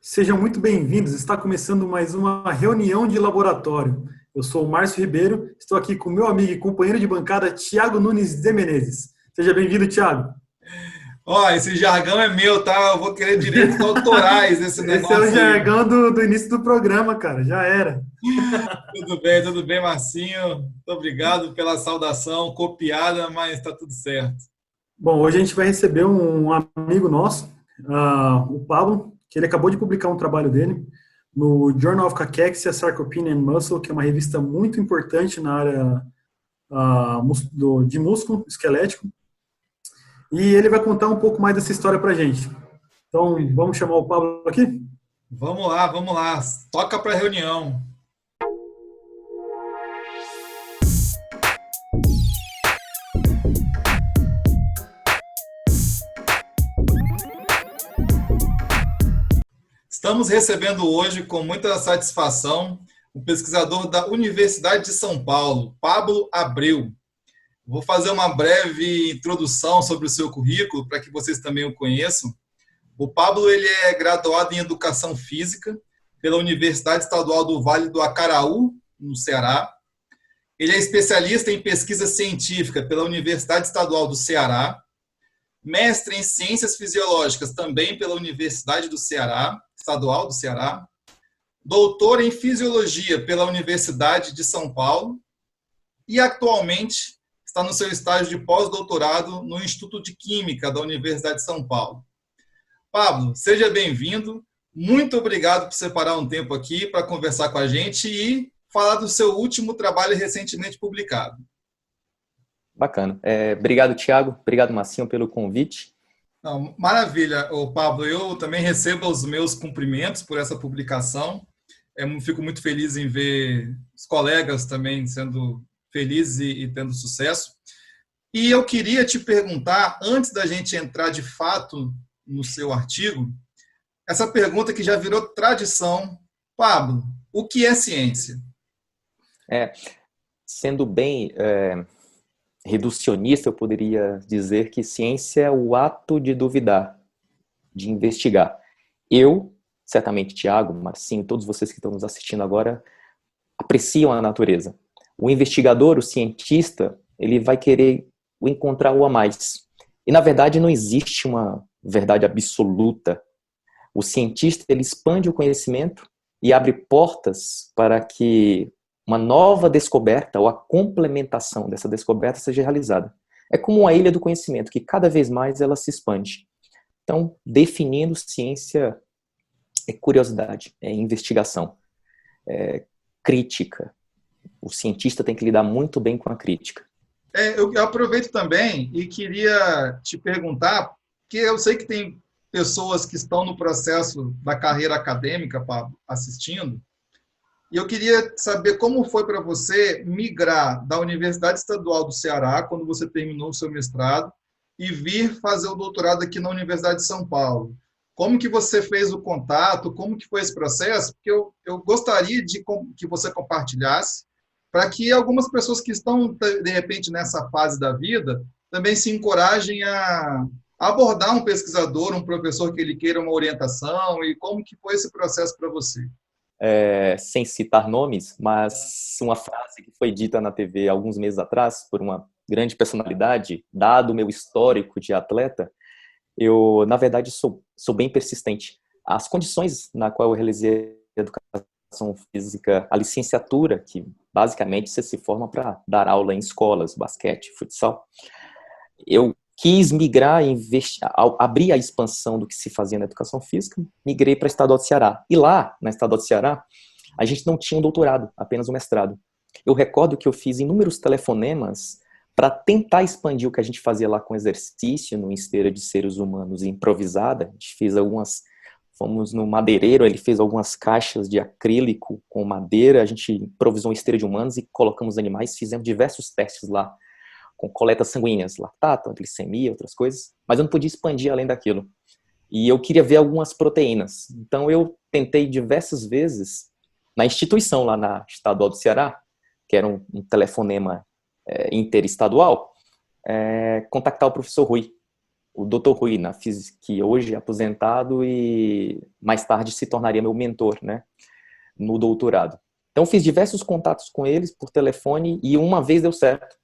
Sejam muito bem-vindos. Está começando mais uma reunião de laboratório. Eu sou o Márcio Ribeiro, estou aqui com meu amigo e companheiro de bancada, Tiago Nunes de Menezes. Seja bem-vindo, Tiago. Ó, esse jargão é meu, tá? Eu vou querer direitos autorais nesse Esse é o negócio aí. jargão do início do programa, cara. Já era. Tudo bem, Marcinho. Muito obrigado pela saudação copiada, mas tá tudo certo. Bom, hoje a gente vai receber um amigo nosso, o Pablo, que ele acabou de publicar um trabalho dele no Journal of Cachexia, Sarcopenia and Muscle, que é uma revista muito importante na área de músculo esquelético. E ele vai contar um pouco mais dessa história pra gente. Então, vamos chamar o Pablo aqui? Vamos lá. Toca pra reunião. Estamos recebendo hoje, com muita satisfação, o pesquisador da Universidade de São Paulo, Pablo Abreu. Vou fazer uma breve introdução sobre o seu currículo, para que vocês também o conheçam. O Pablo ele é graduado em Educação Física pela Universidade Estadual do Vale do Acaraú, no Ceará. Ele é especialista em pesquisa científica pela Universidade Estadual do Ceará, mestre em Ciências Fisiológicas também pela Universidade do Ceará, Estadual do Ceará, doutor em Fisiologia pela Universidade de São Paulo e atualmente está no seu estágio de pós-doutorado no Instituto de Química da Universidade de São Paulo. Pablo, seja bem-vindo. Muito obrigado por separar um tempo aqui para conversar com a gente e falar do seu último trabalho recentemente publicado. Bacana. Obrigado, Thiago. Obrigado, Marcinho, pelo convite. Não, maravilha, Pablo. Eu também recebo os meus cumprimentos por essa publicação. Fico muito feliz em ver os colegas também sendo felizes e tendo sucesso. E eu queria te perguntar, antes da gente entrar de fato no seu artigo, essa pergunta que já virou tradição. Pablo, o que é ciência? É, Sendo bem reducionista, eu poderia dizer que ciência é o ato de duvidar, de investigar. Eu, certamente, Thiago, Marcinho, todos vocês que estão nos assistindo agora, apreciam a natureza. O investigador, o cientista, ele vai querer encontrar o a mais. E, na verdade, não existe uma verdade absoluta. O cientista, ele expande o conhecimento e abre portas para que uma nova descoberta ou a complementação dessa descoberta seja realizada. É como uma ilha do conhecimento, que cada vez mais ela se expande. Então, definindo ciência é curiosidade, é investigação, é crítica. O cientista tem que lidar muito bem com a crítica. Eu aproveito também e queria te perguntar, que eu sei que tem pessoas que estão no processo da carreira acadêmica, Pablo, assistindo, e eu queria saber como foi para você migrar da Universidade Estadual do Ceará, quando você terminou o seu mestrado, e vir fazer o doutorado aqui na Universidade de São Paulo. Como que você fez o contato? Como que foi esse processo? Porque eu gostaria de que você compartilhasse para que algumas pessoas que estão, de repente, nessa fase da vida, também se encorajem a abordar um pesquisador, um professor que ele queira uma orientação, e como que foi esse processo para você? Sem citar nomes, mas uma frase que foi dita na TV alguns meses atrás por uma grande personalidade, dado o meu histórico de atleta, eu, na verdade, sou bem persistente. As condições na qual eu realizei a educação física, a licenciatura, que basicamente você se forma para dar aula em escolas, basquete, futsal, eu quis migrar, abrir a expansão do que se fazia na educação física, migrei para a Estadual do Ceará. E lá, na Estadual do Ceará, a gente não tinha um doutorado, apenas um mestrado. Eu recordo que eu fiz inúmeros telefonemas para tentar expandir o que a gente fazia lá com exercício, no esteira de seres humanos improvisada. A gente fez fomos no madeireiro, ele fez algumas caixas de acrílico com madeira, a gente improvisou uma esteira de humanos e colocamos animais, fizemos diversos testes lá, com coletas sanguíneas, lactato, glicemia, outras coisas, mas eu não podia expandir além daquilo. E eu queria ver algumas proteínas. Então eu tentei diversas vezes, na instituição lá na Estadual do Ceará, que era um telefonema interestadual, contactar o professor Rui. o Dr. Rui, que hoje é aposentado e mais tarde se tornaria meu mentor, né, no doutorado. Então, fiz diversos contatos com eles por telefone e uma vez deu certo.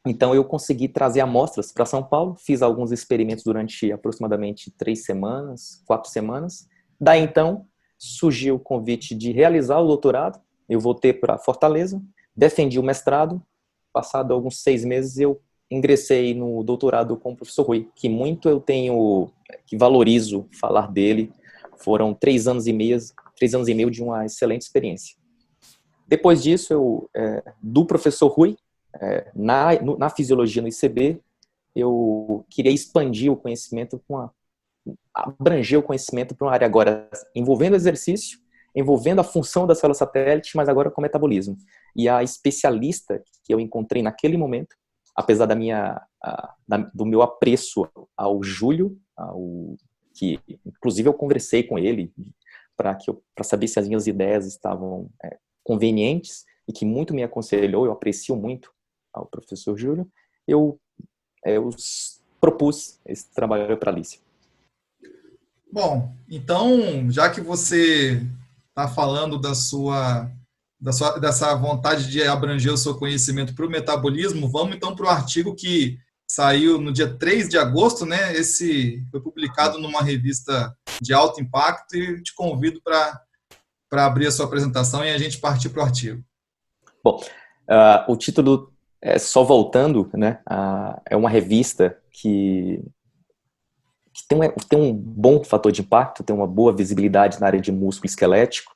Então, eu consegui trazer amostras para São Paulo, fiz alguns experimentos durante aproximadamente 3 semanas, 4 semanas. Daí, então, surgiu o convite de realizar o doutorado. Eu voltei para Fortaleza, defendi o mestrado. Passado alguns 6 meses, eu ingressei no doutorado com o professor Rui, que muito eu tenho, que valorizo falar dele. Foram 3 anos e meio de uma excelente experiência. Depois disso, do professor Rui, na fisiologia no ICB, eu queria expandir o conhecimento, abranger o conhecimento para uma área agora envolvendo exercício, envolvendo a função das células satélite, mas agora com metabolismo. E a especialista que eu encontrei naquele momento, apesar do meu apreço ao Júlio, que inclusive eu conversei com ele para saber se as minhas ideias estavam convenientes, e que muito me aconselhou, eu aprecio muito ao professor Júlio, eu propus esse trabalho para a Alicia. Bom, então, já que você está falando dessa vontade de abranger o seu conhecimento para o metabolismo, vamos então para o artigo que saiu no dia 3 de agosto, né? Esse foi publicado numa revista de alto impacto e te convido para abrir a sua apresentação e a gente partir para o artigo. Bom, o título, só voltando, né? É uma revista que tem um bom fator de impacto, tem uma boa visibilidade na área de músculo esquelético.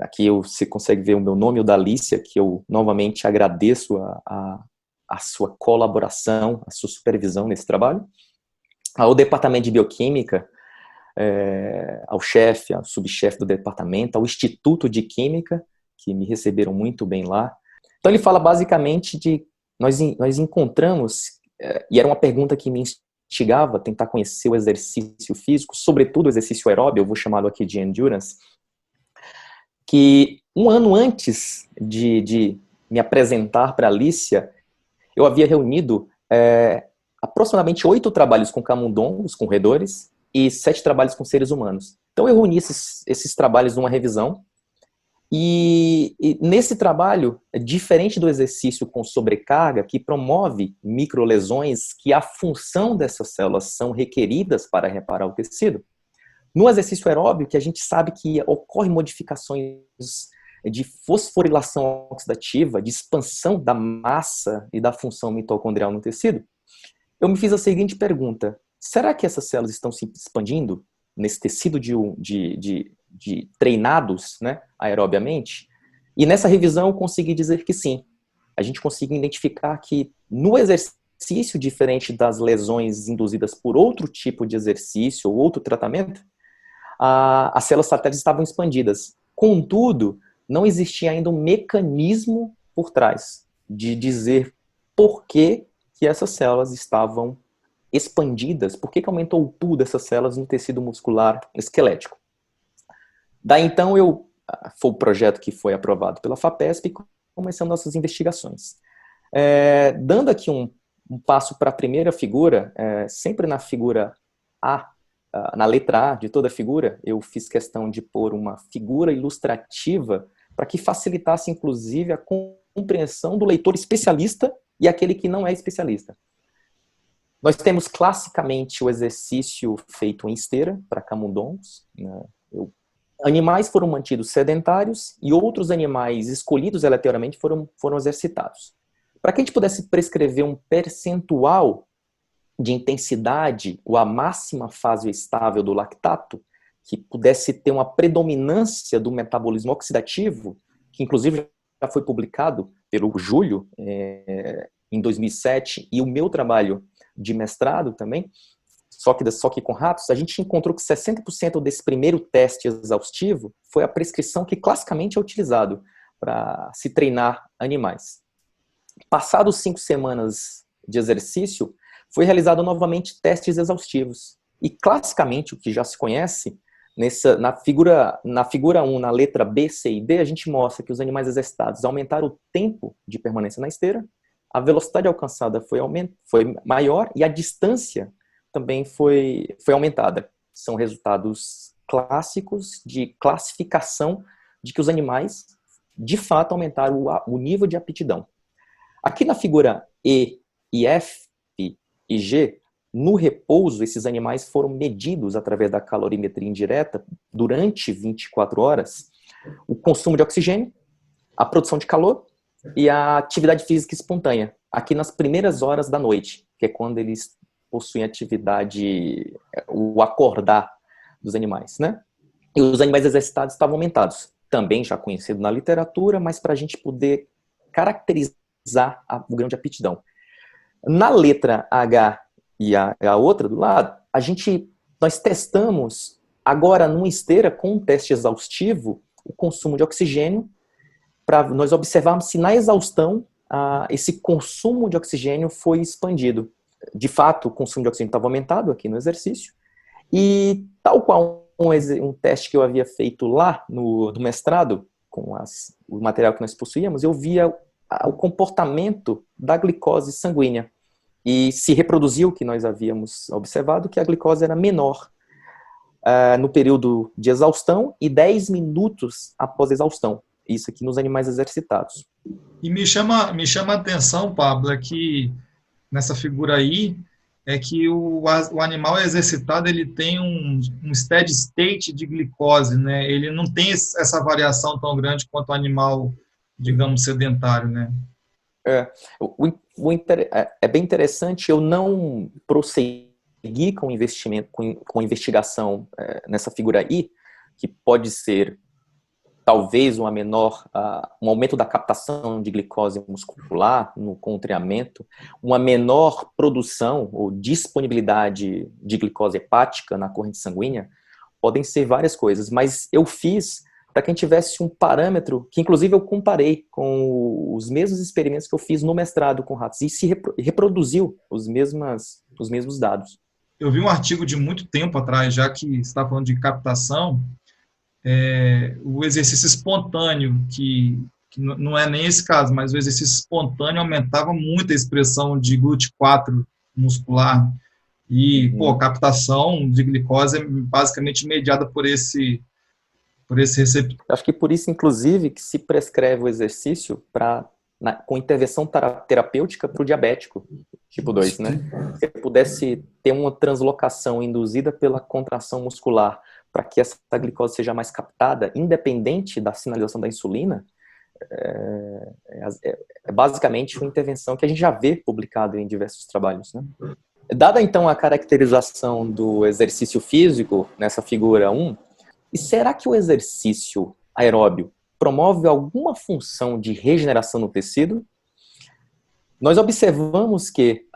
Aqui você consegue ver o meu nome, o da Alicia, que eu novamente agradeço a sua colaboração, a sua supervisão nesse trabalho. Ao departamento de bioquímica, ao chefe, ao subchefe do departamento, ao Instituto de Química, que me receberam muito bem lá. Então ele fala basicamente nós encontramos, e era uma pergunta que me instigava a tentar conhecer o exercício físico, sobretudo o exercício aeróbio, eu vou chamá-lo aqui de endurance, que um ano antes de me apresentar para a Alicia, eu havia reunido aproximadamente 8 trabalhos com camundongos, com roedores, e 7 trabalhos com seres humanos. Então eu reuni esses trabalhos numa revisão, e nesse trabalho, diferente do exercício com sobrecarga, que promove microlesões que a função dessas células são requeridas para reparar o tecido, no exercício aeróbio, que a gente sabe que ocorrem modificações de fosforilação oxidativa, de expansão da massa e da função mitocondrial no tecido, eu me fiz a seguinte pergunta: será que essas células estão se expandindo nesse tecido de treinados, né, aerobiamente? E nessa revisão eu consegui dizer que sim. A gente conseguiu identificar que no exercício, diferente das lesões induzidas por outro tipo de exercício ou outro tratamento, as células satélites estavam expandidas. Contudo, não existia ainda um mecanismo por trás de dizer por que essas células estavam expandidas, por que aumentou tudo essas células no tecido muscular esquelético. Daí então foi o projeto que foi aprovado pela FAPESP e começamos nossas investigações. Dando aqui um passo para a primeira figura, sempre na figura A, na letra A de toda a figura, eu fiz questão de pôr uma figura ilustrativa para que facilitasse, inclusive, a compreensão do leitor especialista e aquele que não é especialista. Nós temos classicamente o exercício feito em esteira para camundongos, né? Animais foram mantidos sedentários e outros animais escolhidos aleatoriamente foram exercitados. Para que a gente pudesse prescrever um percentual de intensidade ou a máxima fase estável do lactato, que pudesse ter uma predominância do metabolismo oxidativo, que inclusive já foi publicado pelo Júlio em 2007, e o meu trabalho de mestrado também, só que com ratos, a gente encontrou que 60% desse primeiro teste exaustivo foi a prescrição que classicamente é utilizado para se treinar animais. Passados 5 semanas de exercício, foi realizado novamente testes exaustivos. E classicamente, o que já se conhece, na figura 1, na letra B, C e D, a gente mostra que os animais exercitados aumentaram o tempo de permanência na esteira a velocidade alcançada foi maior e a distância também foi aumentada. São resultados clássicos de classificação de que os animais, de fato, aumentaram o nível de aptidão. Aqui na figura E e F e G, no repouso, esses animais foram medidos através da calorimetria indireta durante 24 horas, o consumo de oxigênio, a produção de calor e a atividade física espontânea, aqui nas primeiras horas da noite, que é quando eles possuem atividade, o acordar dos animais, né? E os animais exercitados estavam aumentados, também já conhecido na literatura, mas para a gente poder caracterizar o grau de aptidão. Na letra H e a outra do lado, nós testamos agora numa esteira com um teste exaustivo o consumo de oxigênio para nós observarmos se na exaustão esse consumo de oxigênio foi expandido. De fato, o consumo de oxigênio estava aumentado aqui no exercício e tal qual um teste que eu havia feito lá no mestrado, com o material que nós possuíamos, eu via o comportamento da glicose sanguínea. E se reproduziu o que nós havíamos observado, que a glicose era menor no período de exaustão e 10 minutos após a exaustão. Isso aqui nos animais exercitados. E me chama a atenção, Pablo, é que nessa figura aí, é que o animal exercitado ele tem um steady state de glicose, né? Ele não tem essa variação tão grande quanto o animal, digamos, sedentário, né? É bem interessante, eu não prossegui com investimento, com investigação nessa figura aí, que pode ser talvez um aumento da captação de glicose muscular com o treinamento, uma menor produção ou disponibilidade de glicose hepática na corrente sanguínea, podem ser várias coisas, mas eu fiz para quem tivesse um parâmetro, que inclusive eu comparei com os mesmos experimentos que eu fiz no mestrado com ratos, e se reproduziu os mesmos dados. Eu vi um artigo de muito tempo atrás, já que você está falando de captação, o exercício espontâneo, que não é nem esse caso, mas o exercício espontâneo aumentava muito a expressão de GLUT4 muscular, e a captação de glicose é basicamente mediada por esse receptor. Acho que por isso, inclusive, que se prescreve o exercício com intervenção terapêutica para o diabético, tipo 2, né? Se pudesse ter uma translocação induzida pela contração muscular para que essa glicose seja mais captada, independente da sinalização da insulina, é basicamente uma intervenção que a gente já vê publicado em diversos trabalhos, né? Dada, então, a caracterização do exercício físico, nessa figura 1, e será que o exercício aeróbio promove alguma função de regeneração no tecido? Nós observamos que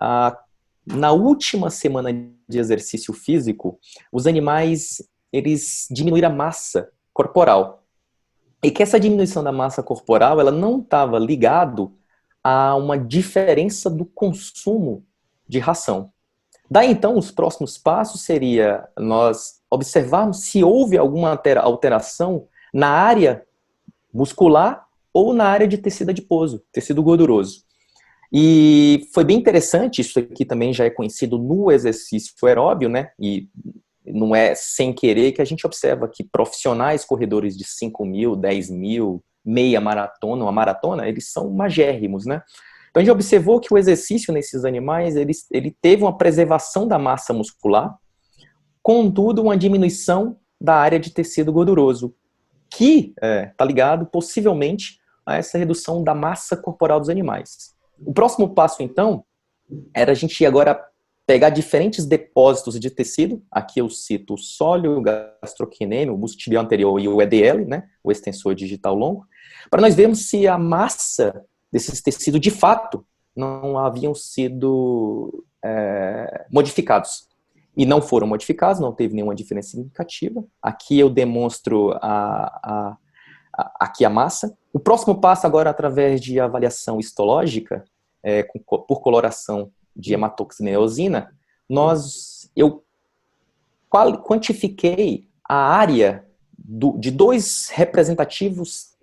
na última semana de exercício físico, os animais eles diminuíram a massa corporal. E que essa diminuição da massa corporal ela não estava ligado a uma diferença do consumo de ração. Daí, então, os próximos passos seria nós observarmos se houve alguma alteração na área muscular ou na área de tecido adiposo, tecido gorduroso. E foi bem interessante, isso aqui também já é conhecido no exercício aeróbio, né? E não é sem querer que a gente observa que profissionais corredores de 5.000, 10.000, meia maratona, uma maratona, eles são magérrimos, né? Então a gente observou que o exercício nesses animais, ele teve uma preservação da massa muscular, contudo uma diminuição da área de tecido gorduroso, que está ligado possivelmente a essa redução da massa corporal dos animais. O próximo passo, então, era a gente agora pegar diferentes depósitos de tecido, aqui eu cito o sólio, o gastrocnêmio, o músculo tibial anterior e o EDL, né, o extensor digital longo, para nós vermos se a massa desses tecidos, de fato, não haviam sido modificados. E não foram modificados, não teve nenhuma diferença significativa. Aqui eu demonstro aqui a massa. O próximo passo agora, através de avaliação histológica, por coloração de hematoxina, eu quantifiquei a área de dois representativos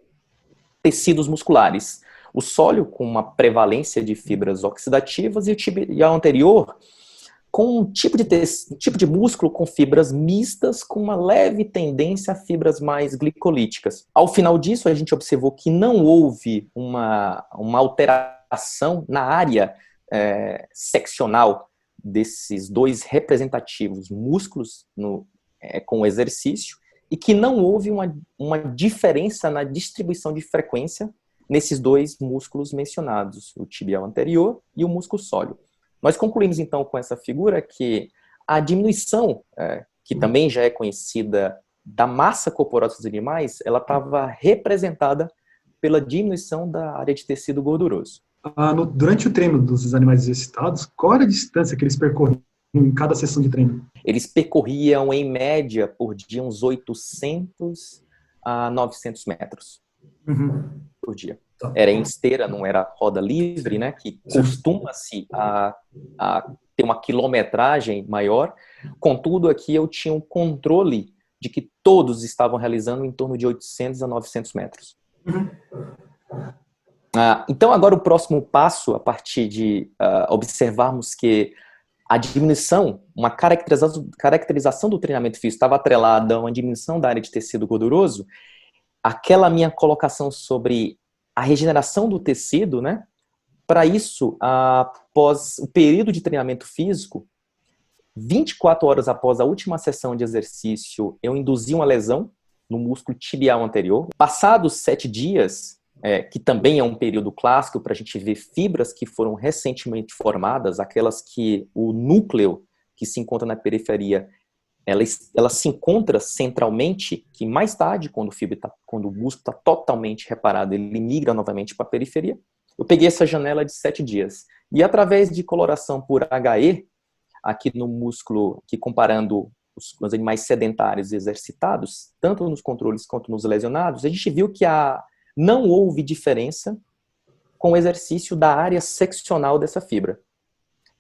tecidos musculares. O sólio com uma prevalência de fibras oxidativas e o tibial anterior com um tipo de músculo com fibras mistas com uma leve tendência a fibras mais glicolíticas. Ao final disso, a gente observou que não houve uma alteração na área seccional desses dois representativos músculos com o exercício e que não houve uma diferença na distribuição de frequência nesses dois músculos mencionados, o tibial anterior e o músculo sóleo. Nós concluímos, então, com essa figura que a diminuição, que também já é conhecida da massa corporal dos animais, ela estava representada pela diminuição da área de tecido gorduroso. Durante o treino dos animais exercitados, qual era a distância que eles percorriam em cada sessão de treino? Eles percorriam, em média, por dia, uns 800 a 900 metros por dia. Era em esteira, não era roda livre, né, que costuma-se a ter uma quilometragem maior. Contudo, aqui eu tinha um controle de que todos estavam realizando em torno de 800 a 900 metros. Então, agora o próximo passo, a partir de observarmos que a diminuição, uma caracterização do treinamento físico estava atrelada a uma diminuição da área de tecido gorduroso, aquela minha colocação sobre a regeneração do tecido, né? Para isso, após o período de treinamento físico, 24 horas após a última sessão de exercício, eu induzi uma lesão no músculo tibial anterior. Passados 7 dias, que também é um período clássico para a gente ver fibras que foram recentemente formadas, aquelas que o núcleo que se encontra na periferia, ela se encontra centralmente, que mais tarde, quando o músculo está totalmente reparado, ele migra novamente para a periferia. Eu peguei essa janela de 7 dias. E através de coloração por HE, aqui no músculo, que comparando os animais sedentários e exercitados, tanto nos controles quanto nos lesionados, a gente viu que não houve diferença com o exercício da área seccional dessa fibra.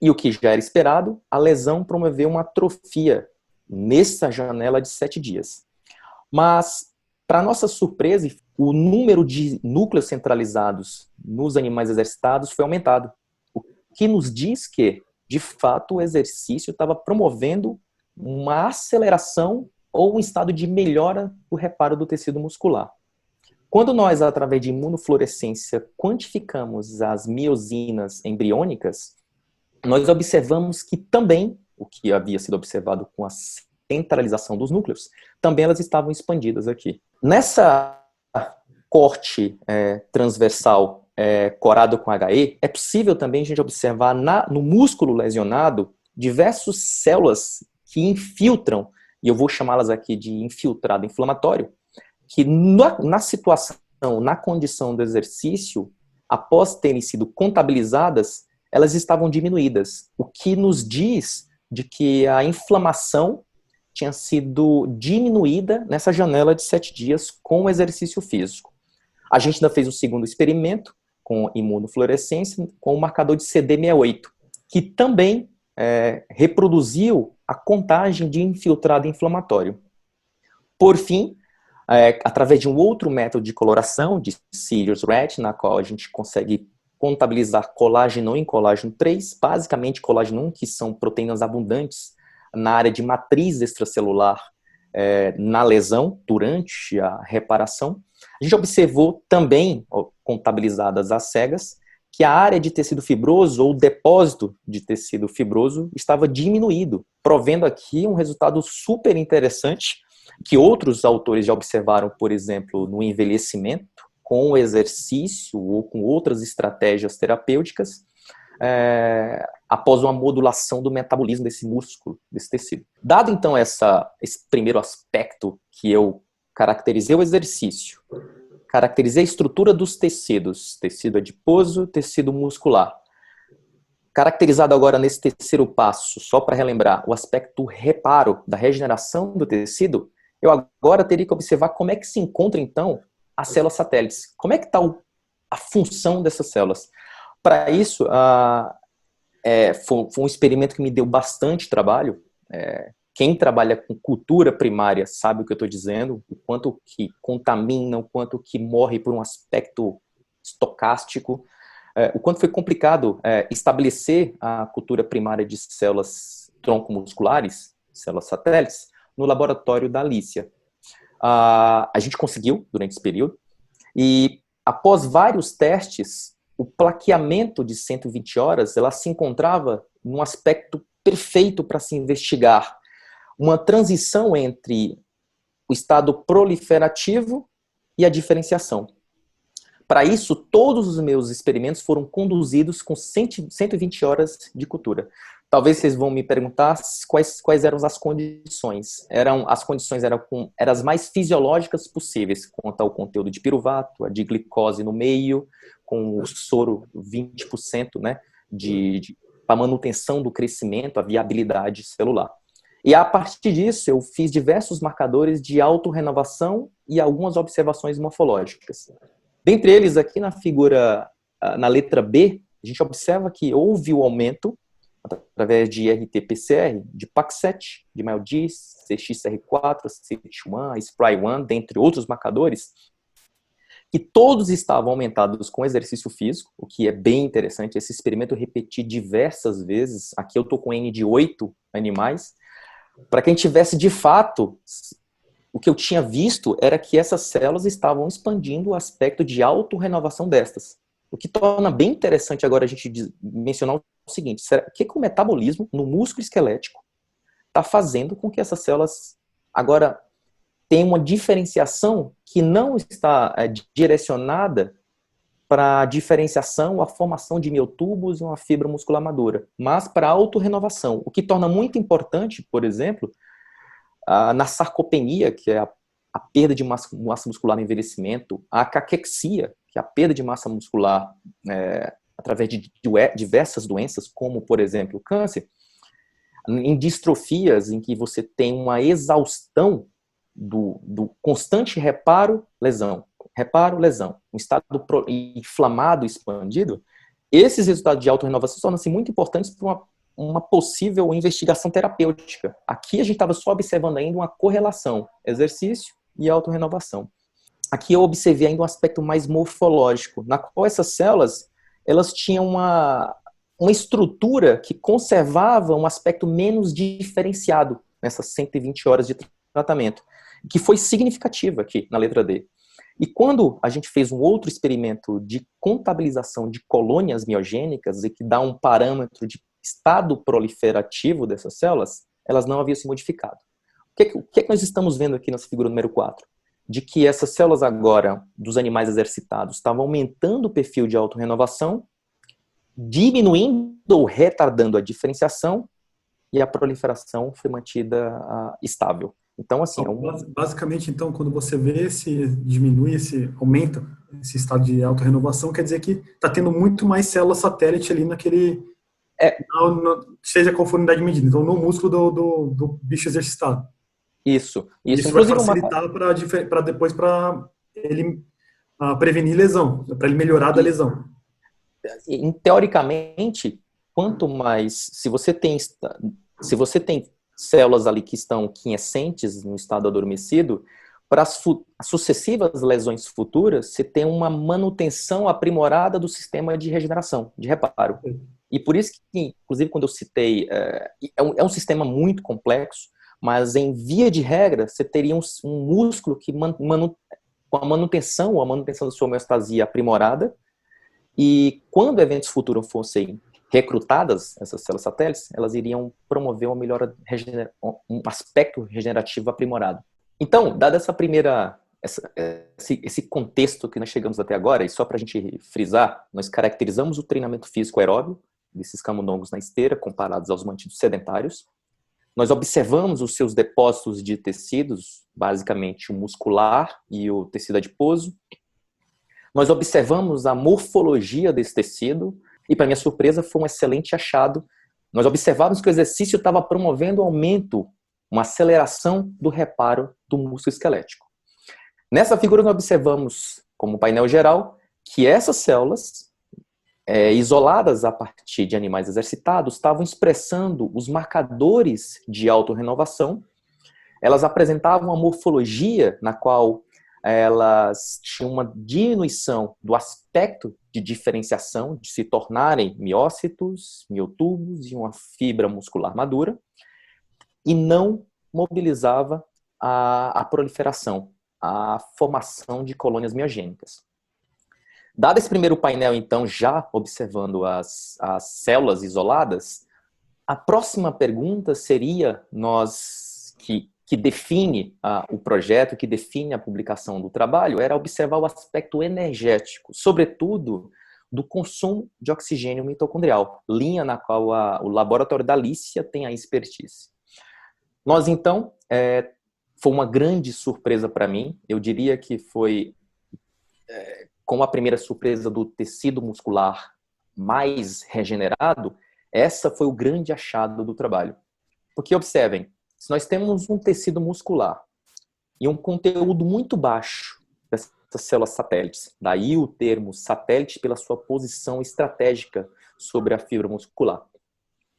E o que já era esperado, a lesão promoveu uma atrofia nessa janela de 7 dias. Mas, para nossa surpresa, o número de núcleos centralizados nos animais exercitados foi aumentado, o que nos diz que, de fato, o exercício estava promovendo uma aceleração ou um estado de melhora do reparo do tecido muscular. Quando nós, através de imunofluorescência, quantificamos as miosinas embriônicas, nós observamos que também, o que havia sido observado com a centralização dos núcleos, também elas estavam expandidas aqui. Nessa corte transversal corado com HE, é possível também a gente observar no músculo lesionado diversas células que infiltram, e eu vou chamá-las aqui de infiltrado inflamatório, que na situação, na condição do exercício, após terem sido contabilizadas, elas estavam diminuídas, o que nos diz de que a inflamação tinha sido diminuída nessa janela de 7 dias com o exercício físico. A gente ainda fez um segundo experimento com imunofluorescência com o marcador de CD68, que também reproduziu a contagem de infiltrado inflamatório. Por fim, através de um outro método de coloração, de Sirius Ret, na qual a gente consegue contabilizar colágeno 1 e colágeno 3, basicamente colágeno 1, que são proteínas abundantes na área de matriz extracelular na lesão, durante a reparação. A gente observou também, contabilizadas às cegas, que a área de tecido fibroso ou depósito de tecido fibroso estava diminuído, provendo aqui um resultado super interessante que outros autores já observaram, por exemplo, no envelhecimento, com o exercício ou com outras estratégias terapêuticas, após uma modulação do metabolismo desse músculo, desse tecido. Dado, então, esse primeiro aspecto que eu caracterizei o exercício, caracterizei a estrutura dos tecidos, tecido adiposo, tecido muscular. Caracterizado agora nesse terceiro passo, só para relembrar, o aspecto reparo, da regeneração do tecido, eu agora teria que observar como é que se encontra, então, as células satélites. Como é que está a função dessas células? Para isso, foi um experimento que me deu bastante trabalho. Quem trabalha com cultura primária sabe o que eu estou dizendo, o quanto que contamina, o quanto que morre por um aspecto estocástico, o quanto foi complicado estabelecer a cultura primária de células troncomusculares, células satélites, no laboratório da Alicia. A gente conseguiu durante esse período, e após vários testes, o plaqueamento de 120 horas, ela se encontrava num aspecto perfeito para se investigar uma transição entre o estado proliferativo e a diferenciação. Para isso, todos os meus experimentos foram conduzidos com 120 horas de cultura. Talvez vocês vão me perguntar quais eram as condições. As condições eram as mais fisiológicas possíveis, quanto ao conteúdo de piruvato, a de glicose no meio, com o soro 20%, né, para manutenção do crescimento, a viabilidade celular. E a partir disso, eu fiz diversos marcadores de autorrenovação e algumas observações morfológicas. Dentre eles, aqui na figura, na letra B, a gente observa que houve o aumento, através de RT-PCR, de PAX7, de MyLD, CXR4, CH1, SPRY1, dentre outros marcadores, que todos estavam aumentados com exercício físico, o que é bem interessante. Esse experimento eu repeti diversas vezes. Aqui eu estou com N de 8 animais, para quem tivesse de fato, o que eu tinha visto era que essas células estavam expandindo o aspecto de autorrenovação destas. O que torna bem interessante agora a gente mencionar o seguinte: o que o metabolismo no músculo esquelético está fazendo com que essas células agora tenham uma diferenciação que não está direcionada para a diferenciação, a formação de miotubos e uma fibra muscular madura, mas para a autorrenovação, o que torna muito importante, por exemplo, na sarcopenia, que é a perda de massa muscular no envelhecimento, a caquexia, que é a perda de massa muscular através de diversas doenças, como, por exemplo, o câncer, em distrofias em que você tem uma exaustão do constante reparo-lesão, um estado inflamado, expandido, esses resultados de autorrenovação tornam-se muito importantes para uma possível investigação terapêutica. Aqui a gente estava só observando ainda uma correlação, exercício e autorrenovação. Aqui eu observei ainda um aspecto mais morfológico, na qual essas células elas tinham uma estrutura que conservava um aspecto menos diferenciado nessas 120 horas de tratamento, que foi significativa aqui na letra D. E quando a gente fez um outro experimento de contabilização de colônias miogênicas e que dá um parâmetro de estado proliferativo dessas células, elas não haviam se modificado. O que é que nós estamos vendo aqui nessa figura número 4? De que essas células agora, dos animais exercitados, estavam aumentando o perfil de autorrenovação, diminuindo ou retardando a diferenciação, e a proliferação foi mantida estável. Então, assim... Basicamente, então, quando você vê aumenta esse estado de autorrenovação, quer dizer que está tendo muito mais células satélite ali naquele... seja qual for a unidade de medida. Então, no músculo do bicho exercitado. Isso Vai facilitar para ele prevenir lesão, para ele melhorar da lesão. Teoricamente, quanto mais... Se você tem células ali que estão quiescentes no estado adormecido, para as sucessivas lesões futuras, você tem uma manutenção aprimorada do sistema de regeneração, de reparo. E por isso que, inclusive, quando eu citei, é um sistema muito complexo, mas em via de regra, você teria um músculo que com a manutenção da sua homeostasia aprimorada, e quando eventos futuros fossem recrutadas, essas células satélites, elas iriam promover uma melhora, um aspecto regenerativo aprimorado. Então, dado esse contexto que nós chegamos até agora, e só para a gente frisar, nós caracterizamos o treinamento físico aeróbio desses camundongos na esteira, comparados aos mantidos sedentários. Nós observamos os seus depósitos de tecidos, basicamente o muscular e o tecido adiposo. Nós observamos a morfologia desse tecido, e, para minha surpresa, foi um excelente achado. Nós observamos que o exercício estava promovendo um aumento, uma aceleração do reparo do músculo esquelético. Nessa figura, nós observamos, como painel geral, que essas células, isoladas a partir de animais exercitados, estavam expressando os marcadores de autorrenovação. Elas apresentavam uma morfologia na qual elas tinham uma diminuição do aspecto de diferenciação, de se tornarem miócitos, miotubos e uma fibra muscular madura, e não mobilizava a proliferação, a formação de colônias miogênicas. Dado esse primeiro painel, então, já observando as células isoladas, a próxima pergunta seria, que define o projeto, que define a publicação do trabalho, era observar o aspecto energético, sobretudo do consumo de oxigênio mitocondrial, linha na qual o laboratório da Alicia tem a expertise. Nós, então, foi uma grande surpresa para mim, eu diria que foi como a primeira surpresa do tecido muscular mais regenerado, essa foi o grande achado do trabalho. Porque, observem, se nós temos um tecido muscular e um conteúdo muito baixo dessas células satélites, daí o termo satélite pela sua posição estratégica sobre a fibra muscular.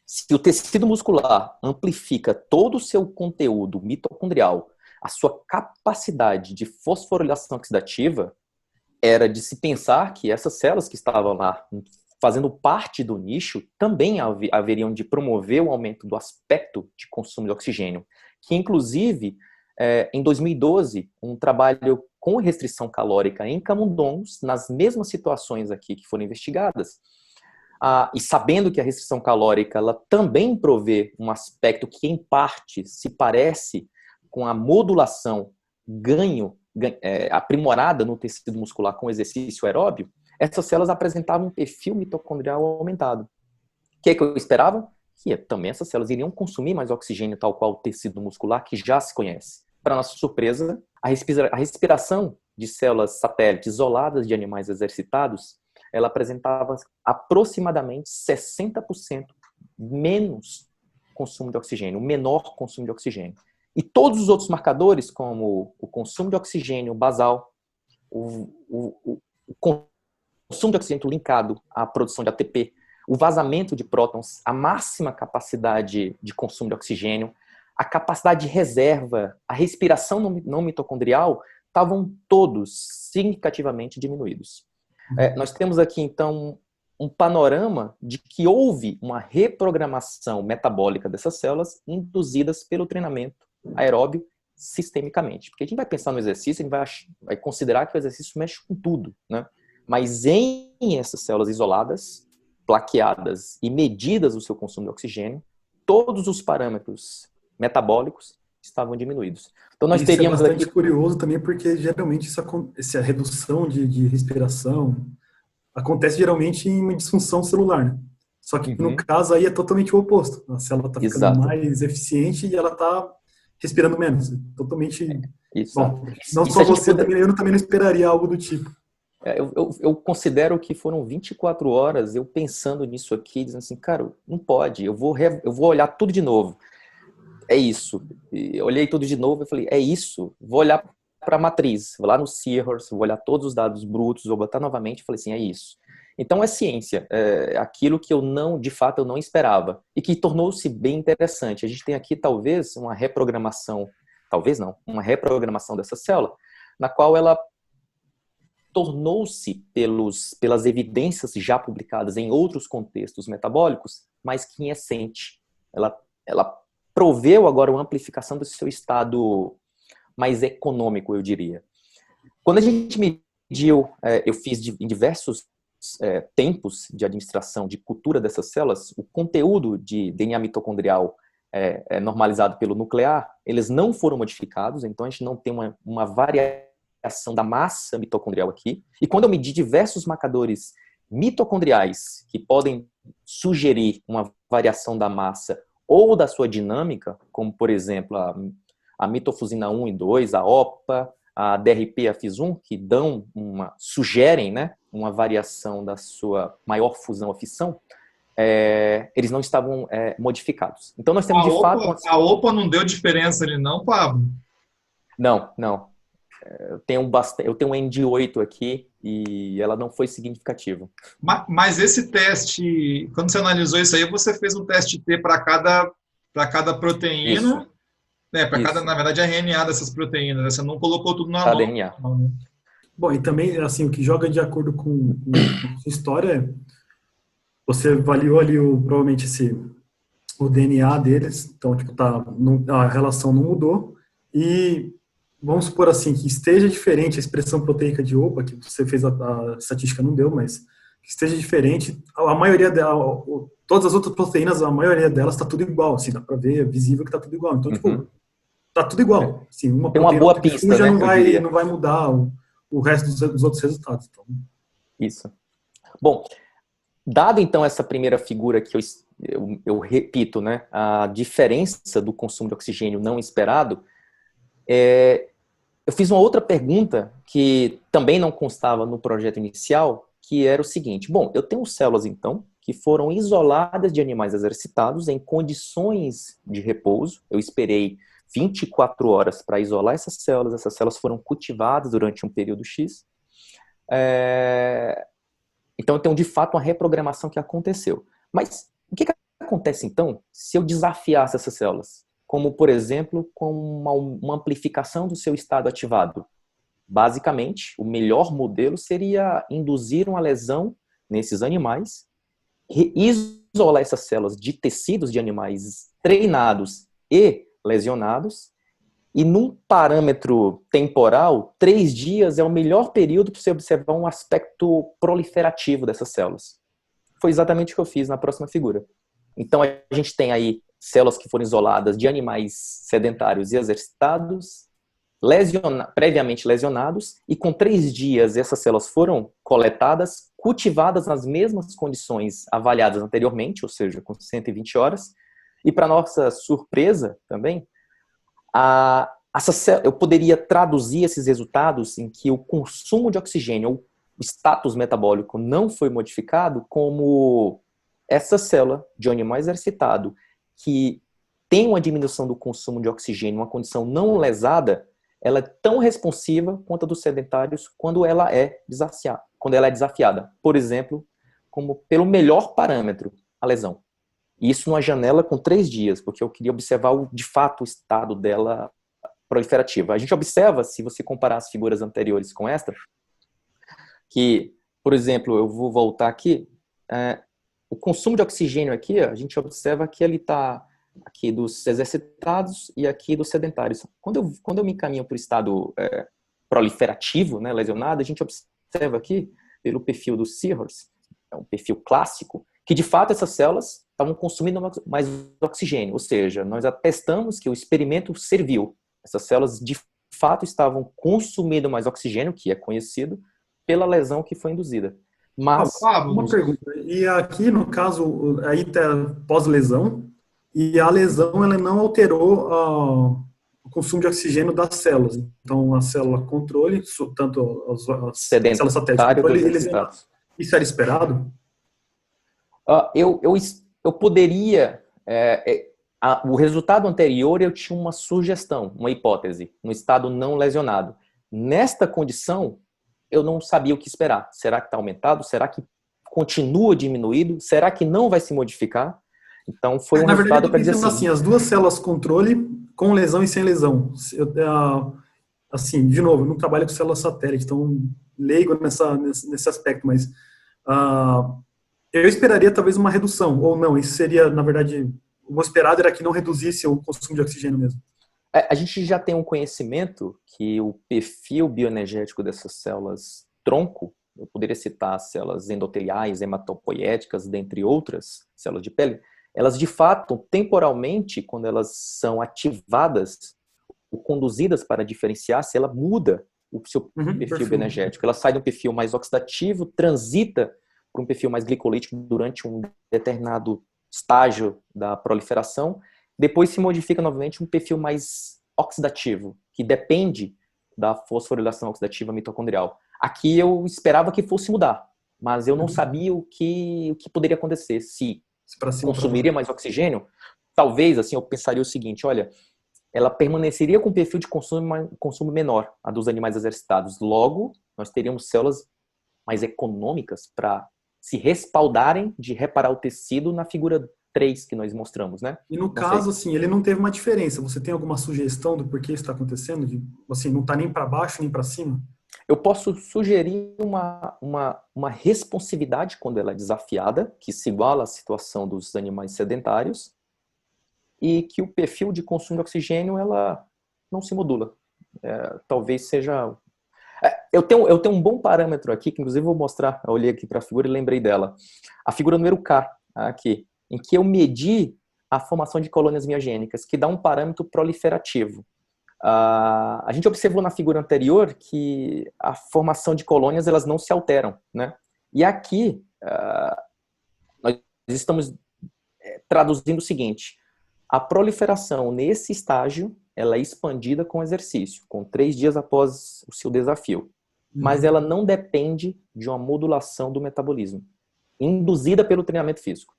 Se o tecido muscular amplifica todo o seu conteúdo mitocondrial, a sua capacidade de fosforilação oxidativa, era de se pensar que essas células que estavam lá fazendo parte do nicho também haveriam de promover o aumento do aspecto de consumo de oxigênio, que inclusive em 2012 um trabalho com restrição calórica em camundongos, nas mesmas situações aqui que foram investigadas, e sabendo que a restrição calórica ela também provê um aspecto que em parte se parece com a modulação aprimorada no tecido muscular com exercício aeróbio, essas células apresentavam um perfil mitocondrial aumentado. O que eu esperava? Que também essas células iriam consumir mais oxigênio, tal qual o tecido muscular que já se conhece. Para nossa surpresa, a respiração de células satélites isoladas de animais exercitados, ela apresentava aproximadamente 60% menos consumo de oxigênio, menor consumo de oxigênio. E todos os outros marcadores, como o consumo de oxigênio basal, o consumo de oxigênio linkado à produção de ATP, o vazamento de prótons, a máxima capacidade de consumo de oxigênio, a capacidade de reserva, a respiração não mitocondrial, estavam todos significativamente diminuídos. Nós temos aqui, então, um panorama de que houve uma reprogramação metabólica dessas células induzidas pelo treinamento aeróbio sistemicamente. Porque a gente vai pensar no exercício, a gente vai considerar que o exercício mexe com tudo, né? Mas em essas células isoladas, plaqueadas e medidas o seu consumo de oxigênio, todos os parâmetros metabólicos estavam diminuídos. Então nós teríamos bastante aqui... curioso também, porque geralmente essa redução de respiração acontece geralmente em uma disfunção celular, né? Só que no caso aí é totalmente o oposto. A célula está ficando mais eficiente e ela está respirando menos. Totalmente... Bom, não só você, eu também não esperaria algo do tipo. Eu considero que foram 24 horas eu pensando nisso aqui, dizendo assim, cara, não pode, eu vou olhar tudo de novo. É isso. Eu olhei tudo de novo e falei, é isso. Vou olhar para a matriz, vou lá no Seahorse, vou olhar todos os dados brutos, vou botar novamente e falei assim, é isso. Então é ciência, aquilo que de fato eu não esperava e que tornou-se bem interessante. A gente tem aqui talvez uma reprogramação, uma reprogramação dessa célula, na qual ela tornou-se, pelas evidências já publicadas em outros contextos metabólicos, mais quiescente. Ela proveu agora uma amplificação do seu estado mais econômico, eu diria. Quando a gente mediu, eu fiz em diversos tempos de administração de cultura dessas células, o conteúdo de DNA mitocondrial normalizado pelo nuclear, eles não foram modificados, então a gente não tem uma variação da massa mitocondrial aqui. E quando eu medi diversos marcadores mitocondriais que podem sugerir uma variação da massa ou da sua dinâmica, como por exemplo a mitofusina 1 e 2, a OPA, a DRP e a FIS1, que sugerem, né, uma variação da sua maior fusão ou fissão, eles não estavam modificados. Então nós temos de fato... A OPA não deu diferença ali não, Pablo? Não. Eu tenho um ND8 aqui e ela não foi significativa. Mas esse teste, quando você analisou isso aí, você fez um teste T para cada proteína. Isso. Para cada, Isso, na verdade, RNA dessas proteínas, né? Você não colocou tudo na cada amostra, DNA. não, né? Bom, e também, assim, o que joga de acordo com a sua história é, você avaliou ali provavelmente o DNA deles, então, tipo, a relação não mudou, e vamos supor assim, que esteja diferente a expressão proteica de OPA, que você fez a estatística não deu, mas que esteja diferente, a maioria dela, todas as outras proteínas, a maioria delas está tudo igual, assim, dá para ver, é visível que está tudo igual, então, tipo, Uhum. tá tudo igual, assim, uma Tem uma proteína boa outra que pista, fuja né? Eu diria. não vai mudar o resto dos outros resultados, então. Isso. Bom, dado então essa primeira figura que eu repito, né? A diferença do consumo de oxigênio não esperado, eu fiz uma outra pergunta que também não constava no projeto inicial, que era o seguinte: bom, eu tenho células então que foram isoladas de animais exercitados em condições de repouso. Eu esperei 24 horas para isolar essas células foram cultivadas durante um período X. Então eu tenho de fato uma reprogramação que aconteceu. Mas o que acontece então se eu desafiasse essas células? Como, por exemplo, com uma amplificação do seu estado ativado. Basicamente, o melhor modelo seria induzir uma lesão nesses animais, isolar essas células de tecidos de animais treinados e lesionados, e num parâmetro temporal, 3 dias é o melhor período para você observar um aspecto proliferativo dessas células. Foi exatamente o que eu fiz na próxima figura. Então, a gente tem aí células que foram isoladas de animais sedentários e exercitados, previamente lesionados, e com 3 dias essas células foram coletadas, cultivadas nas mesmas condições avaliadas anteriormente, ou seja, com 120 horas, e para nossa surpresa também, eu poderia traduzir esses resultados em que o consumo de oxigênio, ou o status metabólico não foi modificado, como essa célula de animal exercitado que tem uma diminuição do consumo de oxigênio, uma condição não lesada, ela é tão responsiva quanto a dos sedentários quando ela é desafiada. Por exemplo, como pelo melhor parâmetro, a lesão. Isso numa janela com 3 dias, porque eu queria observar de fato o estado dela proliferativa. A gente observa, se você comparar as figuras anteriores com esta, que, por exemplo, eu vou voltar aqui, o consumo de oxigênio aqui, a gente observa que ele está aqui dos exercitados e aqui dos sedentários. Quando eu me encaminho para o estado proliferativo, né, lesionado, a gente observa aqui, pelo perfil do Seahorse, é um perfil clássico, que de fato essas células estavam consumindo mais oxigênio, ou seja, nós atestamos que o experimento serviu. Essas células de fato estavam consumindo mais oxigênio, que é conhecido, pela lesão que foi induzida. Mas, Pablo, Uma pergunta, e aqui no caso, aí tá pós-lesão, e a lesão ela não alterou o consumo de oxigênio das células. Então, a célula controle, tanto as células satélites sedentário controle, dos eles, exercitados. isso era esperado? Eu poderia. O resultado anterior eu tinha uma sugestão, uma hipótese, no estado não lesionado. Nesta condição, eu não sabia o que esperar. Será que está aumentado? Será que continua diminuído? Será que não vai se modificar? Então, foi um Na verdade, eu resultado estou para dizer pensando assim: assim, as duas células controle com lesão e sem lesão. Assim, de novo, eu não trabalho com célula satélite, então leigo nesse aspecto, mas ah, eu esperaria talvez uma redução, ou não, isso seria, na verdade, o esperado era que não reduzisse o consumo de oxigênio mesmo. a gente já tem um conhecimento que o perfil bioenergético dessas células tronco, eu poderia citar células endoteliais, hematopoéticas, dentre outras células de pele, elas de fato, temporalmente, quando elas são ativadas ou conduzidas para diferenciar, se ela muda o seu perfil Perfil. bioenergético. Ela sai de um perfil mais oxidativo, transita para um perfil mais glicolítico durante um determinado estágio da proliferação, depois se modifica novamente um perfil mais oxidativo, que depende da fosforilação oxidativa mitocondrial. Aqui eu esperava que fosse mudar, mas eu não sabia o que poderia acontecer, se Para cima ou para consumiria baixo. mais oxigênio. Talvez, assim, eu pensaria o seguinte: olha, ela permaneceria com perfil de consumo menor, a dos animais exercitados. Logo, nós teríamos células mais econômicas para se respaldarem de reparar o tecido na figura 3 que nós mostramos, né? E no Não caso, sei. assim, ele não teve uma diferença. Você tem alguma sugestão do porquê isso está acontecendo? Assim, não está nem para baixo nem para cima? Eu posso sugerir uma responsividade quando ela é desafiada, que se iguala à situação dos animais sedentários, e que o perfil de consumo de oxigênio ela não se modula. Talvez seja... eu tenho um bom parâmetro aqui, que inclusive vou mostrar, eu olhei aqui para a figura e lembrei dela. A figura número K, aqui, em que eu medi a formação de colônias miogênicas, que dá um parâmetro proliferativo. A gente observou na figura anterior que a formação de colônias elas não se alteram, né? E aqui nós estamos traduzindo o seguinte: a proliferação nesse estágio ela é expandida com exercício, com 3 dias após o seu desafio, mas ela não depende de uma modulação do metabolismo induzida pelo treinamento físico.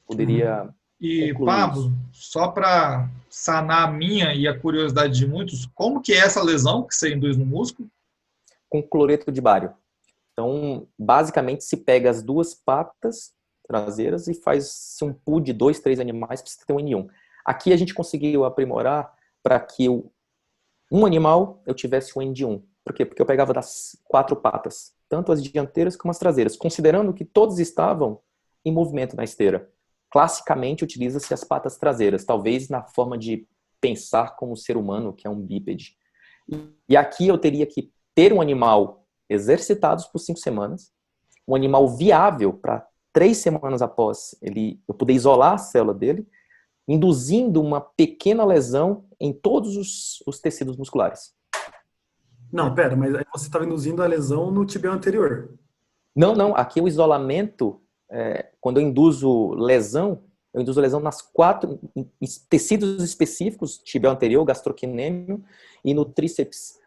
Poderia E, concluir Pablo, isso. só para sanar a minha e a curiosidade de muitos, como que é essa lesão que você induz no músculo? Com cloreto de bário. Então, basicamente, se pega as 2 patas traseiras e faz um pool de 2, 3 animais para você ter um N1. Aqui a gente conseguiu aprimorar para que um animal eu tivesse um N1. Por quê? Porque eu pegava das 4 patas, tanto as dianteiras como as traseiras, considerando que todos estavam em movimento na esteira. Classicamente, utiliza-se as patas traseiras, talvez na forma de pensar como ser humano, que é um bípede. E aqui eu teria que ter um animal exercitados por 5 semanas, um animal viável para 3 semanas após eu poder isolar a célula dele, induzindo uma pequena lesão em todos os tecidos musculares. Não, pera, mas aí você estava induzindo a lesão no tibial anterior. Não, aqui o isolamento, quando eu induzo lesão nas 4 em tecidos específicos, tibial anterior, gastrocnêmio, e no tríceps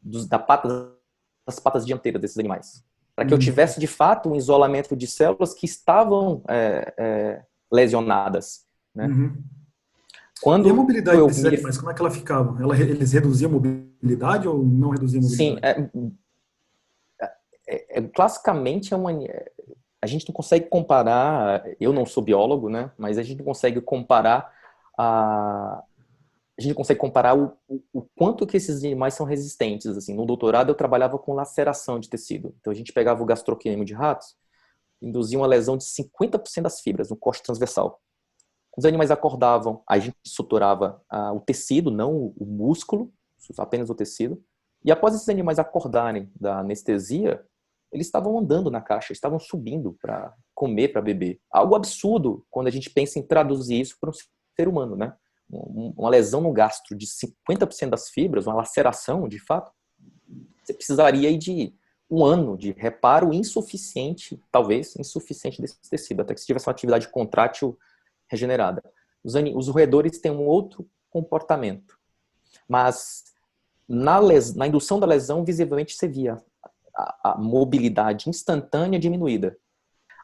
das patas dianteiras desses animais. Para que eu tivesse, de fato, um isolamento de células que estavam lesionadas. Né? E a mobilidade desses animais, como é que ela ficava? Eles reduziam a mobilidade ou não reduziam a mobilidade? Sim, classicamente a gente não consegue comparar, eu não sou biólogo, né, mas a gente não consegue comparar o quanto que esses animais são resistentes. Assim, no doutorado eu trabalhava com laceração de tecido, então a gente pegava o gastrocnêmio de ratos, induzia uma lesão de 50% das fibras no corte transversal. Os animais acordavam, a gente suturava o tecido, não o músculo, apenas o tecido, e após esses animais acordarem da anestesia, eles estavam andando na caixa, estavam subindo para comer, para beber. Algo absurdo quando a gente pensa em traduzir isso para um ser humano, né? Uma lesão no gastro de 50% das fibras, uma laceração, de fato, você precisaria aí de 1 ano de reparo insuficiente, talvez insuficiente desse tecido, até que se tivesse uma atividade contrátil regenerada. Os roedores têm um outro comportamento, mas na indução da lesão, visivelmente você via a mobilidade instantânea diminuída.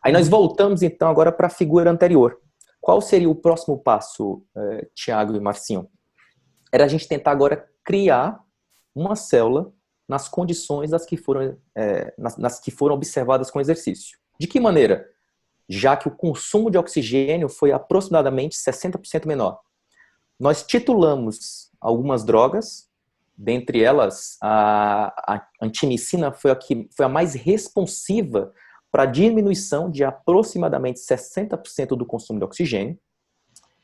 Aí nós voltamos, então, agora para a figura anterior. Qual seria o próximo passo, Tiago e Marcinho? Era a gente tentar agora criar uma célula nas condições nas que foram observadas com exercício. De que maneira? Já que o consumo de oxigênio foi aproximadamente 60% menor. Nós titulamos algumas drogas, dentre elas a antimicina foi a mais responsiva para a diminuição de aproximadamente 60% do consumo de oxigênio.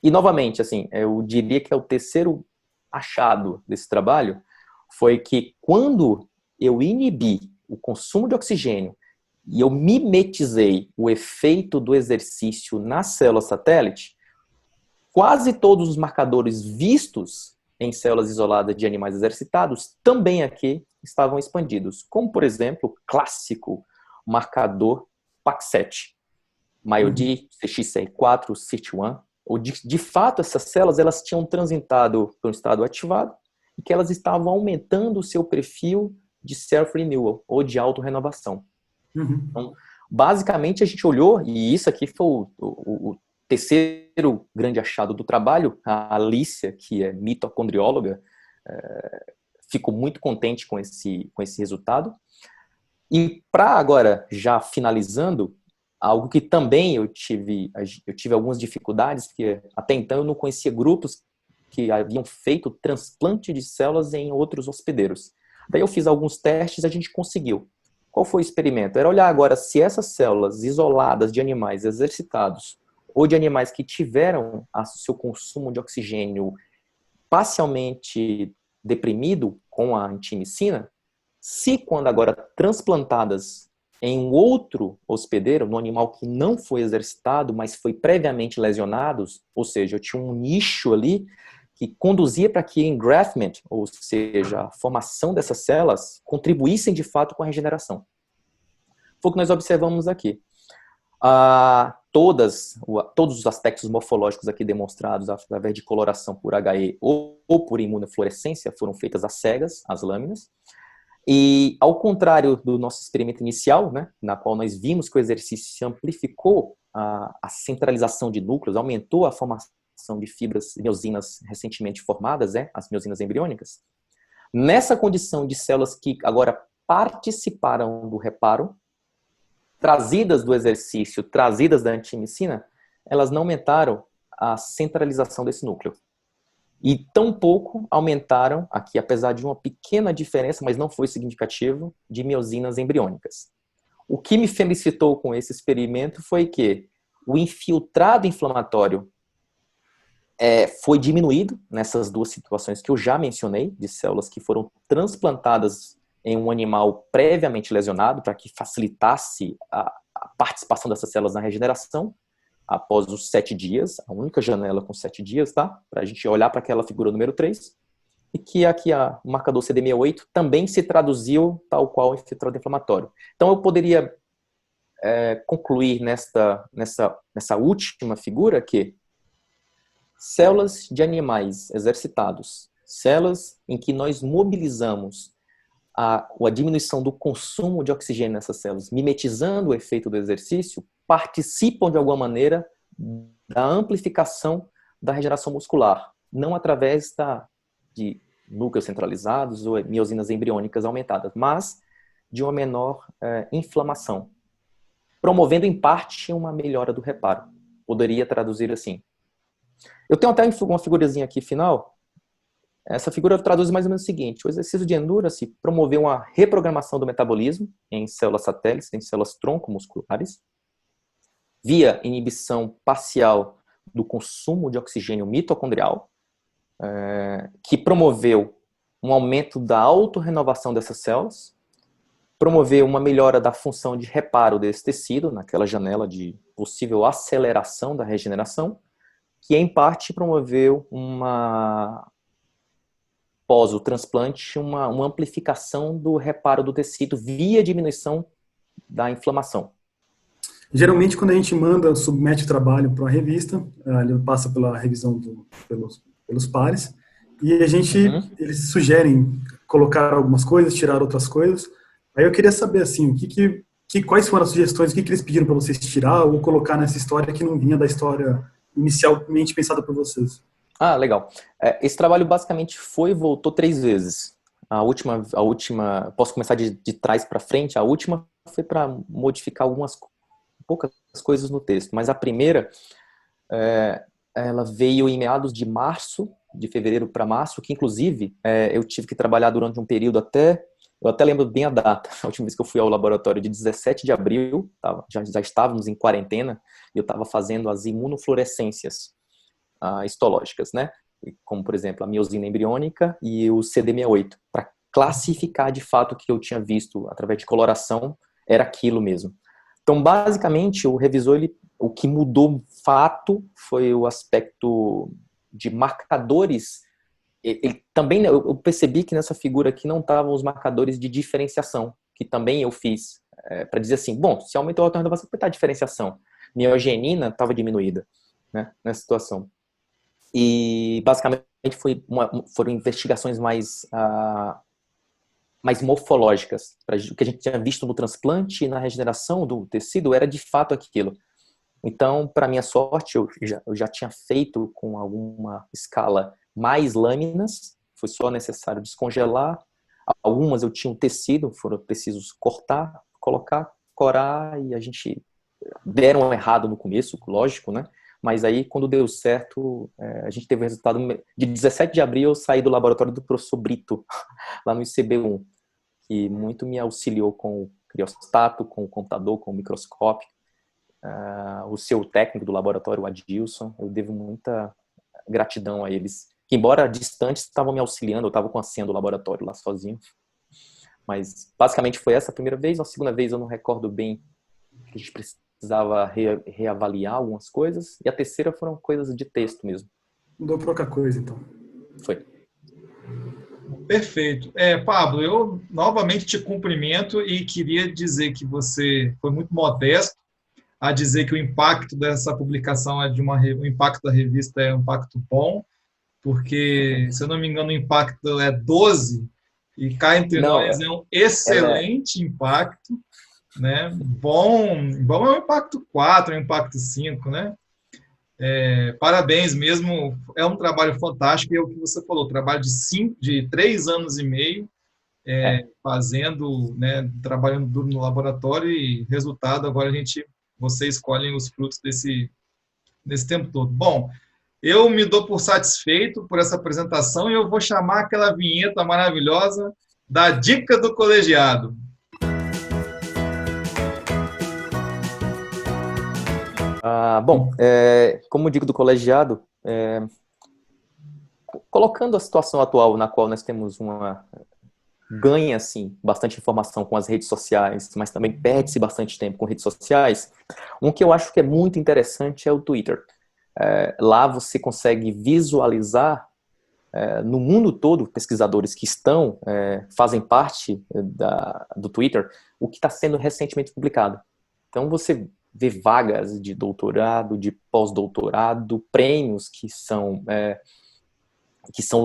E, novamente, assim, eu diria que é o terceiro achado desse trabalho, foi que quando eu inibi o consumo de oxigênio e eu mimetizei o efeito do exercício na célula satélite, quase todos os marcadores vistos em células isoladas de animais exercitados também aqui estavam expandidos, como, por exemplo, o clássico marcador PAX7, MyoD, CXCR4, SIRT1. De fato, essas células elas tinham transitado para um estado ativado e que elas estavam aumentando o seu perfil de self-renewal, ou de autorrenovação. Então, basicamente, a gente olhou, e isso aqui foi o terceiro grande achado do trabalho. A Alicia, que é mitocondrióloga, ficou muito contente com esse resultado. E para agora, já finalizando, Algo que também eu tive algumas dificuldades, porque até então eu não conhecia grupos que haviam feito transplante de células em outros hospedeiros. Daí eu fiz alguns testes e a gente conseguiu. Qual foi o experimento? Era olhar agora se essas células isoladas de animais exercitados ou de animais que tiveram seu consumo de oxigênio parcialmente deprimido com a antimicina, se quando agora transplantadas em um outro hospedeiro, no animal que não foi exercitado, mas foi previamente lesionado, ou seja, eu tinha um nicho ali que conduzia para que engraftment, ou seja, a formação dessas células, contribuíssem de fato com a regeneração. Foi o que nós observamos aqui. Todos os aspectos morfológicos aqui demonstrados através de coloração por HE ou por imunofluorescência foram feitas às cegas, as lâminas. E, ao contrário do nosso experimento inicial, né, na qual nós vimos que o exercício amplificou a centralização de núcleos, aumentou a formação de fibras miosinas recentemente formadas, as miosinas embriônicas, nessa condição de células que agora participaram do reparo, trazidas do exercício, trazidas da antimicina, elas não aumentaram a centralização desse núcleo. E tampouco aumentaram, aqui apesar de uma pequena diferença, mas não foi significativo, de miosinas embriônicas. O que me felicitou com esse experimento foi que o infiltrado inflamatório foi diminuído nessas duas situações que eu já mencionei, de células que foram transplantadas em um animal previamente lesionado, para que facilitasse a participação dessas células na regeneração, após os 7 dias, a única janela com 7 dias, tá? Para a gente olhar para aquela figura número 3, e que aqui o marcador CD68 também se traduziu tal qual o infiltrado inflamatório. Então eu poderia concluir nessa última figura que células de animais exercitados, células em que nós mobilizamos a diminuição do consumo de oxigênio nessas células, mimetizando o efeito do exercício, participam de alguma maneira da amplificação da regeneração muscular, não através de núcleos centralizados ou miosinas embriônicas aumentadas, mas de uma menor inflamação, promovendo em parte uma melhora do reparo. Poderia traduzir assim. Eu tenho até uma figurazinha aqui final. Essa figura traduz mais ou menos o seguinte: o exercício de endurance promoveu uma reprogramação do metabolismo em células satélites, em células tronco musculares, via inibição parcial do consumo de oxigênio mitocondrial, que promoveu um aumento da autorrenovação dessas células, promoveu uma melhora da função de reparo desse tecido, naquela janela de possível aceleração da regeneração, que em parte promoveu após o transplante, uma amplificação do reparo do tecido via diminuição da inflamação. Geralmente, quando a gente submete o trabalho para uma revista, ele passa pela revisão pelos pares, e eles sugerem colocar algumas coisas, tirar outras coisas. Aí eu queria saber, assim, quais foram as sugestões, o que eles pediram para vocês tirar ou colocar nessa história que não vinha da história inicialmente pensada por vocês. Legal. Esse trabalho basicamente voltou 3 vezes. A última, posso começar de trás para frente. A última foi para modificar poucas coisas no texto, mas a primeira, ela veio em meados de fevereiro para março, que inclusive eu tive que trabalhar durante um período eu até lembro bem a data, a última vez que eu fui ao laboratório, de 17 de abril, já estávamos em quarentena, e eu estava fazendo as imunofluorescências histológicas, né? Como, por exemplo, a miosina embriônica e o CD68, para classificar de fato o que eu tinha visto através de coloração era aquilo mesmo. Então, basicamente, o revisor, o que mudou fato foi o aspecto de marcadores. Também eu percebi que nessa figura aqui não estavam os marcadores de diferenciação, que também eu fiz, para dizer assim, bom, se aumentou a autorrenovação, por que está a diferenciação? Miogenina estava diminuída, né, nessa situação. E basicamente foram investigações mais morfológicas. O que a gente tinha visto no transplante e na regeneração do tecido era de fato aquilo. Então, para minha sorte, eu já tinha feito com alguma escala mais lâminas, foi só necessário descongelar. Algumas eu tinha um tecido, foram precisos cortar, colocar, corar, e a gente deram errado no começo, lógico, né? Mas aí, quando deu certo, a gente teve o resultado. De 17 de abril, eu saí do laboratório do professor Brito, lá no ICB1, que muito me auxiliou com o criosstato, com o computador, com o microscópio. O seu técnico do laboratório, o Adilson, eu devo muita gratidão a eles. Que, embora distantes, estavam me auxiliando, eu estava com a senha do laboratório lá sozinho. Mas, basicamente, foi essa a primeira vez. Na segunda vez, eu não recordo bem, que a gente precisava reavaliar algumas coisas. E a terceira foram coisas de texto mesmo. Mudou pouca coisa, então. Foi. Perfeito. Pablo, eu novamente te cumprimento e queria dizer que você foi muito modesto a dizer que o impacto dessa publicação o impacto da revista é um impacto bom, porque, se eu não me engano, o impacto é 12, e cá entre nós é um excelente impacto, né? Bom é um impacto 4, é um impacto 5, né? Parabéns mesmo, é um trabalho fantástico, e é o que você falou, trabalho de 3 anos e meio, fazendo, né, trabalhando duro no laboratório, e resultado, agora vocês escolhem os frutos desse tempo todo. Bom, eu me dou por satisfeito por essa apresentação, e eu vou chamar aquela vinheta maravilhosa da Dica do Colegiado. Bom, como digo do colegiado, colocando a situação atual na qual nós temos ganha, assim, bastante informação com as redes sociais, mas também perde-se bastante tempo com redes sociais, um que eu acho que é muito interessante é o Twitter. Lá você consegue visualizar, no mundo todo, pesquisadores que fazem parte do Twitter, o que está sendo recentemente publicado. Então você vê vagas de doutorado, de pós-doutorado, prêmios que são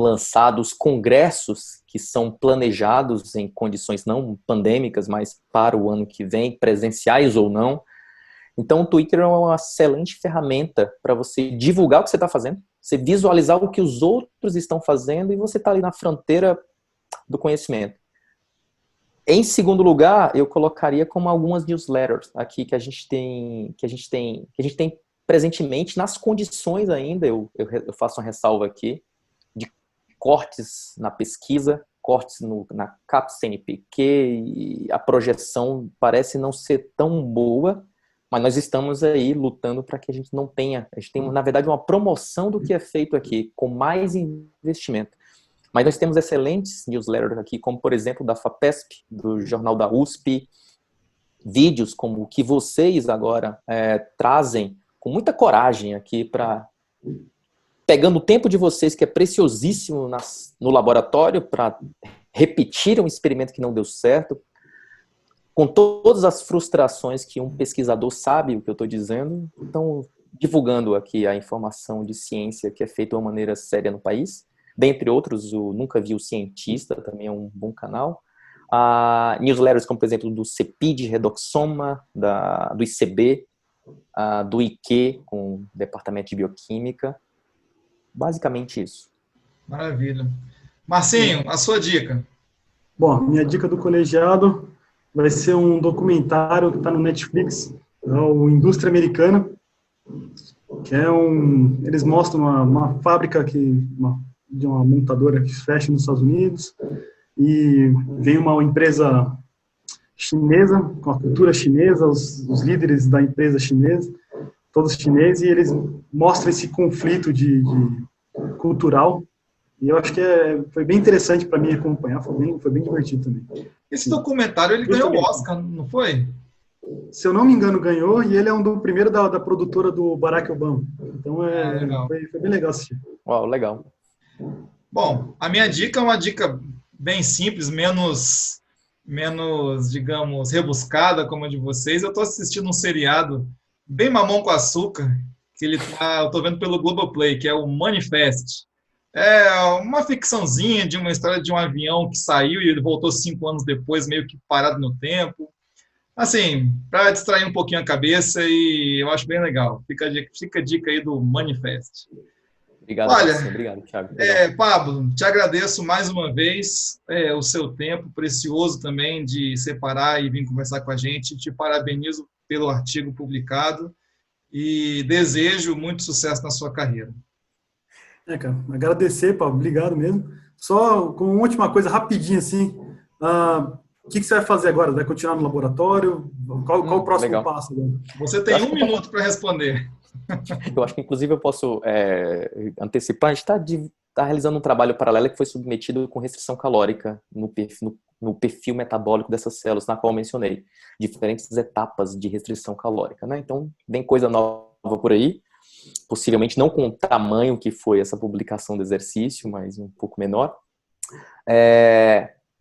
lançados, congressos que são planejados em condições não pandêmicas, mas para o ano que vem, presenciais ou não. Então, o Twitter é uma excelente ferramenta para você divulgar o que você está fazendo, você visualizar o que os outros estão fazendo, e você está ali na fronteira do conhecimento. Em segundo lugar, eu colocaria como algumas newsletters aqui que a gente tem presentemente, nas condições ainda, eu faço uma ressalva aqui, de cortes na pesquisa, cortes na CAPES-CNPq, e a projeção parece não ser tão boa, mas nós estamos aí lutando para que a gente não tenha, a gente tem, na verdade, uma promoção do que é feito aqui, com mais investimento. Mas nós temos excelentes newsletters aqui, como, por exemplo, da FAPESP, do Jornal da USP, vídeos como o que vocês agora trazem com muita coragem aqui, pegando o tempo de vocês, que é preciosíssimo no laboratório, para repetir um experimento que não deu certo, com todas as frustrações que um pesquisador sabe o que eu estou dizendo. Então, divulgando aqui a informação de ciência que é feita de uma maneira séria no país. Dentre outros, o Nunca Vi o Cientista também é um bom canal. Newsletters como, por exemplo, do CEPID, Redoxoma, do ICB, do IQ, com o Departamento de Bioquímica. Basicamente isso. Maravilha. Marcinho, a sua dica? Bom, minha dica do colegiado vai ser um documentário que está no Netflix, o Indústria Americana, que eles mostram uma fábrica de uma montadora que fecha nos Estados Unidos, e vem uma empresa chinesa, com a cultura chinesa, os líderes da empresa chinesa, todos chineses, e eles mostram esse conflito cultural, e eu acho que foi bem interessante para mim acompanhar, foi bem divertido também. Esse documentário, ele ganhou o Oscar, não foi? Se eu não me engano, ganhou, e ele é do primeiro da produtora do Barack Obama. Então, foi bem legal assistir. Uau, legal. Bom, a minha dica é uma dica bem simples, menos, digamos, rebuscada como a de vocês. Eu estou assistindo um seriado bem mamão com açúcar, que eu estou vendo pelo Globoplay, que é o Manifest. É uma ficçãozinha de uma história de um avião que saiu e ele voltou 5 anos depois, meio que parado no tempo. Assim, para distrair um pouquinho a cabeça, e eu acho bem legal. Fica a dica aí do Manifest. Obrigado, obrigado, Thiago. Pablo, te agradeço mais uma vez o seu tempo precioso também de separar e vir conversar com a gente. Te parabenizo pelo artigo publicado e desejo muito sucesso na sua carreira. Cara, agradecer, Pablo, obrigado mesmo. Só com uma última coisa, rapidinho assim, o que você vai fazer agora? Vai continuar no laboratório? Qual o próximo legal. passo agora? Você tem um minuto para responder. Eu acho que, inclusive, eu posso antecipar. A gente está realizando um trabalho paralelo que foi submetido com restrição calórica no perfil metabólico dessas células, na qual eu mencionei. Diferentes etapas de restrição calórica, né? Então, vem coisa nova por aí. Possivelmente não com o tamanho que foi essa publicação do exercício, mas um pouco menor.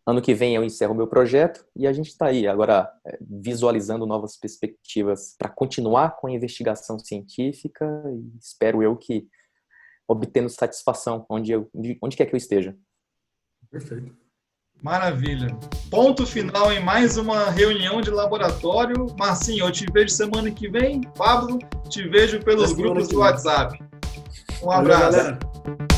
Ano que vem eu encerro o meu projeto e a gente está aí agora visualizando novas perspectivas para continuar com a investigação científica e espero eu que obtendo satisfação onde quer que eu esteja. Perfeito. Maravilha. Ponto final em mais uma reunião de laboratório. Marcinho, eu te vejo semana que vem. Pablo, te vejo pelos grupos do WhatsApp. Um abraço. Valeu, galera.